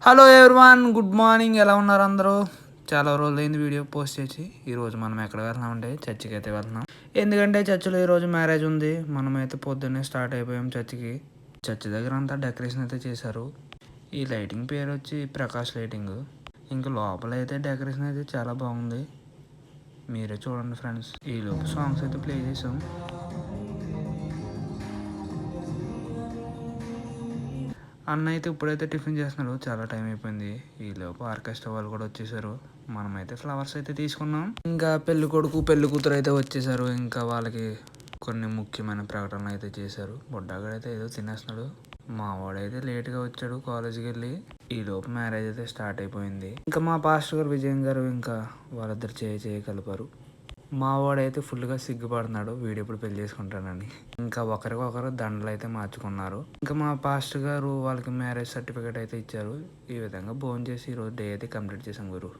Hello everyone, good morning. ఎలా ఉన్నారు అందరూ? చాలా రోజులైంది వీడియో పోస్ట్ చేసి. ఈరోజు మనం ఎక్కడ వెళ్తున్నామంటే చర్చికి అయితే వెళ్తున్నాం. ఎందుకంటే చర్చిలో ఈరోజు మ్యారేజ్ ఉంది. మనమైతే పొద్దున్నే స్టార్ట్ అయిపోయాం చర్చికి. చర్చి దగ్గర అంతా డెకరేషన్ అయితే చేశారు. ఈ లైటింగ్ పేరు వచ్చి ప్రకాష్ లైటింగ్. ఇంకా లోపల అయితే డెకరేషన్ అయితే చాలా బాగుంది. మీరే చూడండి ఫ్రెండ్స్. ఈలోపు సాంగ్స్ అయితే ప్లే చేసాం. అన్న అయితే ఇప్పుడైతే టిఫిన్ చేస్తున్నాడు. చాలా టైం అయిపోయింది. ఈలోపు ఆర్కెస్ట్రా వాళ్ళు కూడా వచ్చేసారు. మనమైతే ఫ్లవర్స్ అయితే తీసుకున్నాం. ఇంకా పెళ్లి కొడుకు పెళ్లి కూతురు అయితే వచ్చేసారు. ఇంకా వాళ్ళకి కొన్ని ముఖ్యమైన ప్రకటనలు అయితే చేశారు. బుడ్డాగాడైతే ఏదో తినేస్తున్నాడు. మా వాడైతే లేట్గా వచ్చాడు కాలేజీకి వెళ్ళి. ఈలోపు మ్యారేజ్ అయితే స్టార్ట్ అయిపోయింది. ఇంకా మా పాస్టర్ గారు విజయన్ గారు ఇంకా వాళ్ళిద్దరు చేయి కలిపారు. మా వాడైతే ఫుల్గా సిగ్గుపడుతున్నాడు వీడు ఎప్పుడు పెళ్లి చేసుకుంటానని. ఇంకా ఒకరికొకరు దండలు అయితే మార్చుకున్నారు. ఇంకా మా పాస్టర్ గారు వాళ్ళకి మ్యారేజ్ సర్టిఫికేట్ అయితే ఇచ్చారు. ఈ విధంగా భోజనం చేసి ఈరోజు డే అయితే కంప్లీట్ చేసాం గురు.